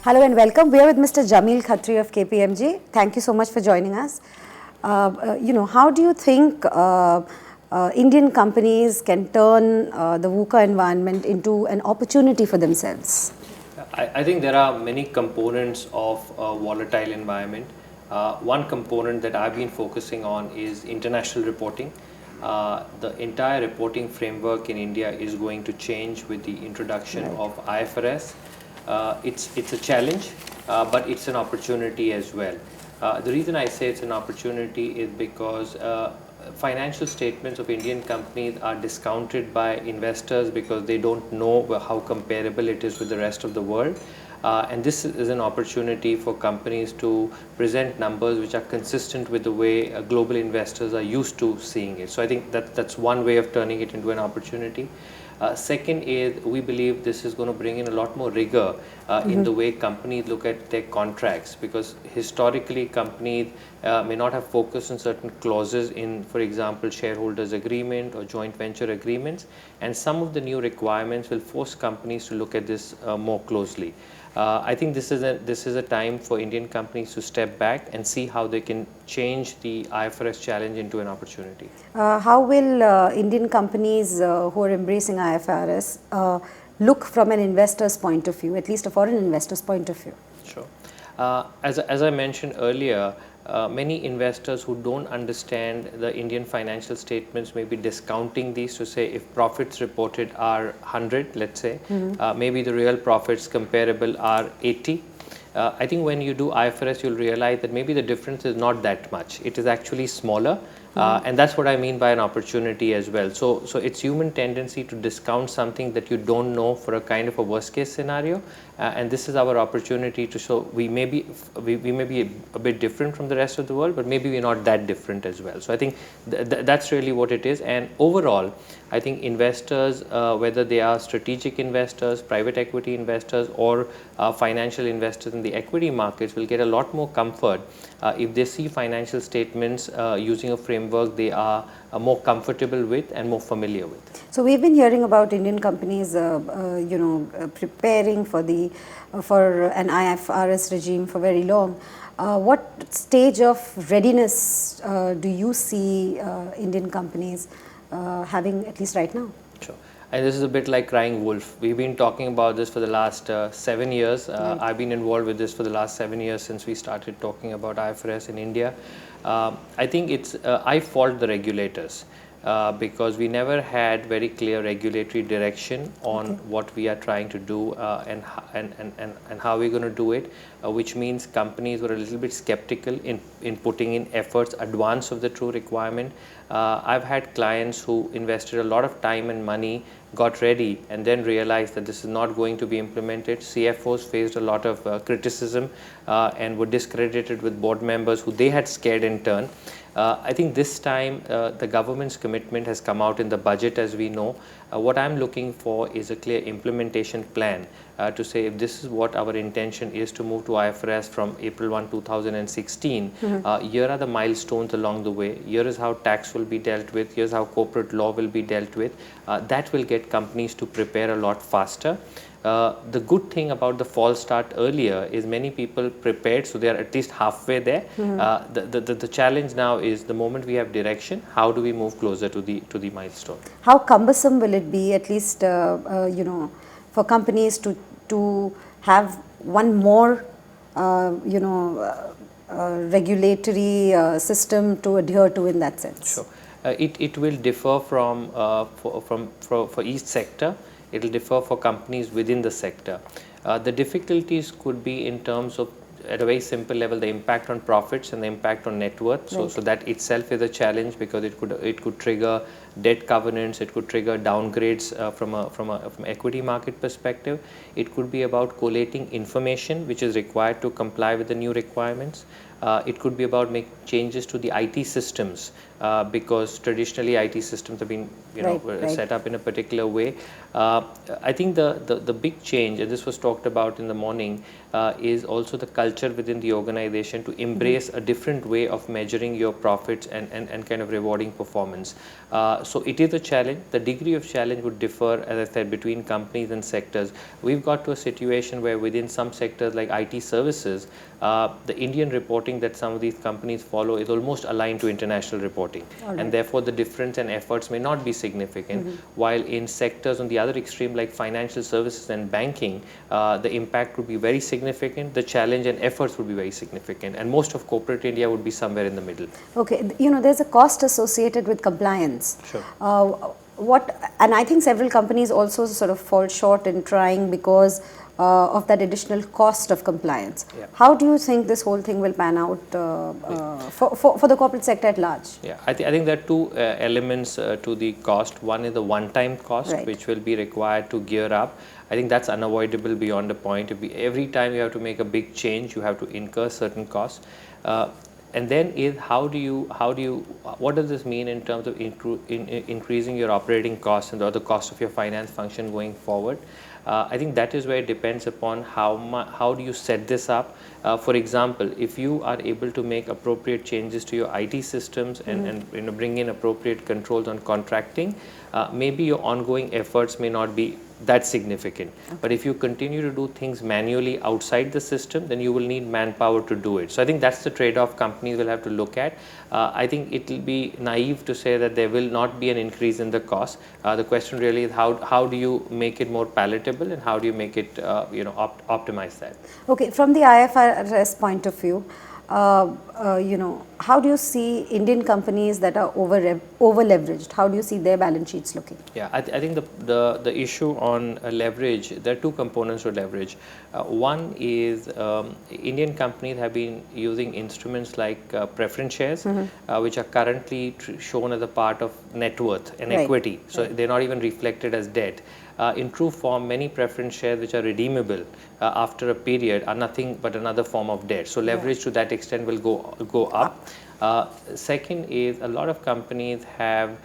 Hello and welcome. We are with Mr. Jamil Khatri of KPMG. Thank you so much for joining us. How do you think Indian companies can turn the VUCA environment into an opportunity for themselves? I think there are many components of a volatile environment. One component that I've been focusing on is international reporting. The entire reporting framework in India is going to change with the introduction of IFRS. It's a challenge, but it's an opportunity as well. The reason I say it's an opportunity is because financial statements of Indian companies are discounted by investors because they don't know how comparable it is with the rest of the world. And this is an opportunity for companies to present numbers which are consistent with the way global investors are used to seeing it. So I think that's one way of turning it into an opportunity. Second is we believe this is going to bring in a lot more rigor in the way companies look at their contracts, because historically companies may not have focused on certain clauses in, for example, shareholders agreement or joint venture agreements, and some of the new requirements will force companies to look at this more closely. I think this is a time for Indian companies to step back and see how they can change the IFRS challenge into an opportunity. How will Indian companies who are embracing IFRS look from an investor's point of view, at least a foreign investor's point of view? Sure. As I mentioned earlier, many investors who don't understand the Indian financial statements may be discounting these to say if profits reported are 100, let's say, maybe the real profits comparable are 80. I think when you do IFRS, you'll realize that maybe the difference is not that much. It is actually smaller. And that's what I mean by an opportunity as well. So it's human tendency to discount something that you don't know for a kind of a worst case scenario. And this is our opportunity to show we may be a bit different from the rest of the world, but maybe we're not that different as well. So I think that's really what it is. And overall, I think investors, whether they are strategic investors, private equity investors, or financial investors in the equity markets, will get a lot more comfort if they see financial statements using a framework they are more comfortable with and more familiar with. So we've been hearing about Indian companies, preparing for an IFRS regime for very long. What stage of readiness do you see Indian companies having, at least right now? Sure. And this is a bit like crying wolf. We've been talking about this for the last 7 years. I've been involved with this for the last 7 years since we started talking about IFRS in India. I think I fault the regulators because we never had very clear regulatory direction on what we are trying to do and how we're going to do it, which means companies were a little bit skeptical in putting in efforts advance of the true requirement. I've had clients who invested a lot of time and money, got ready, and then realized that this is not going to be implemented. CFOs faced a lot of criticism and were discredited with board members who they had scared in turn. I think this time the government's commitment has come out in the budget, as we know. What I'm looking for is a clear implementation plan to say if this is what our intention is to move to IFRS from April 1, 2016. Here are the milestones along the way. Here is how tax will be dealt with. Here's how corporate law will be dealt with. That will get companies to prepare a lot faster. The good thing about the false start earlier is many people prepared, so they are at least halfway there. The challenge now is the moment we have direction, how do we move closer to the milestone? How cumbersome will it be, at least for companies to have one more regulatory system to adhere to in that sense? Sure. It will differ for each sector. It will differ for companies within the sector. The difficulties could be in terms of, at a very simple level, the impact on profits and the impact on net worth. So that itself is a challenge because it could trigger debt covenants, it could trigger downgrades from equity market perspective. It could be about collating information which is required to comply with the new requirements. It could be about making changes to the IT systems, because traditionally IT systems have been set up in a particular way. I think the big change, and this was talked about in the morning, is also the culture within the organization to embrace a different way of measuring your profits and kind of rewarding performance. So it is a challenge. The degree of challenge would differ, as I said, between companies and sectors. We've got to a situation where within some sectors like IT services, the Indian reporting that some of these companies follow is almost aligned to international reporting. And therefore the difference and efforts may not be significant, while in sectors on the other extreme like financial services and banking, the impact would be very significant, the challenge and efforts would be very significant, and most of corporate India would be somewhere in the middle. Okay, there's a cost associated with compliance. Sure. And I think several companies also sort of fall short in trying because of that additional cost of compliance. Yeah. How do you think this whole thing will pan out for the corporate sector at large? Yeah, I think there are two elements to the cost. One is the one-time cost, which will be required to gear up. I think that's unavoidable beyond a point. Every time you have to make a big change, you have to incur certain costs. And then is what does this mean in terms of increasing your operating costs and the cost of your finance function going forward? I think that is where it depends upon how do you set this up. For example, if you are able to make appropriate changes to your IT systems and bring in appropriate controls on contracting, maybe your ongoing efforts may not be that significant. But if you continue to do things manually outside the system, then you will need manpower to do it. So I think that's the trade-off companies will have to look at. I think it will be naive to say that there will not be an increase in the cost. The question really is how do you make it more palatable and how do you make it optimize that? Okay, from the IFRS point of view, how do you see Indian companies that are over leveraged? How do you see their balance sheets looking? Yeah, I think the issue on leverage, there are two components to leverage. One is Indian companies have been using instruments like preference shares, which are currently shown as a part of net worth and equity. So they're not even reflected as debt. In true form, many preference shares which are redeemable after a period are nothing but another form of debt. So leverage to that extent will go up. Second is a lot of companies have,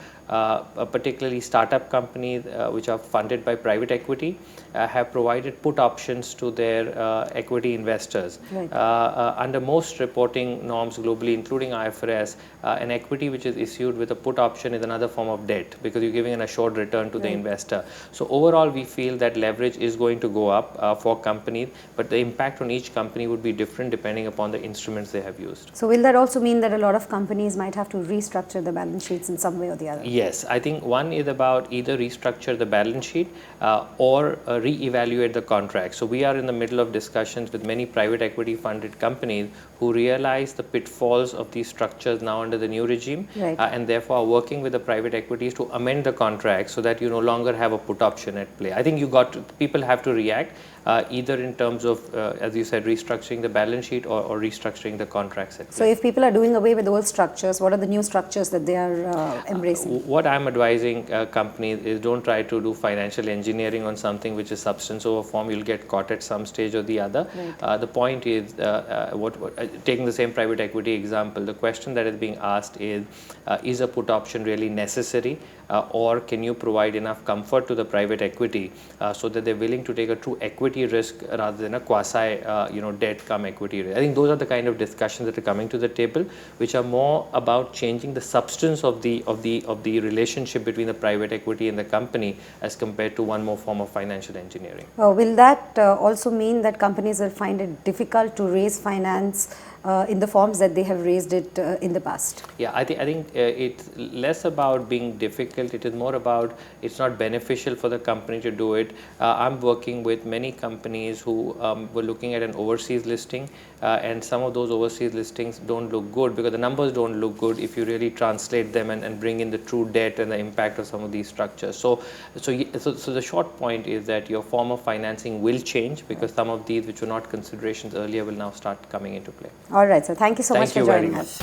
particularly startup companies which are funded by private equity, have provided put options to their equity investors. Under most reporting norms globally, including IFRS, an equity which is issued with a put option is another form of debt because you're giving an assured return to the investor. So overall, we feel that leverage is going to go up for companies, but the impact on each company would be different depending upon the instruments they have used. So will that also mean that a lot of companies might have to restructure the balance sheets in some way or the other? Yes, I think one is about either restructure the balance sheet or re-evaluate the contract. So we are in the middle of discussions with many private equity funded companies who realize the pitfalls of these structures now under the new regime, and therefore are working with the private equities to amend the contract so that you no longer have a put option at play. I think people have to react either in terms of, as you said, restructuring the balance sheet or restructuring the contracts at play. So if people are doing away with old structures, what are the new structures that they are embracing? What I'm advising companies is don't try to do financial engineering on something which is substance over form. You'll get caught at some stage or the other. The point is, taking the same private equity example, the question that is being asked is a put option really necessary, or can you provide enough comfort to the private equity so that they're willing to take a true equity risk rather than a quasi debt come equity risk. I think those are the kind of discussions that are coming to the table, which are more about changing the substance of the relationship between the private equity and the company as compared to one more form of financial engineering. Will that also mean that companies will find it difficult to raise finance in the forms that they have raised it in the past? Yeah, I think it's less about being difficult. It is more about it's not beneficial for the company to do it. I'm working with many companies who were looking at an overseas listing, and some of those overseas listings don't look good because the numbers don't look good if you really translate them and bring in the true debt and the impact of some of these structures. So the short point is that your form of financing will change because some of these which were not considerations earlier will now start coming into play. All right, so thank you so much for joining us.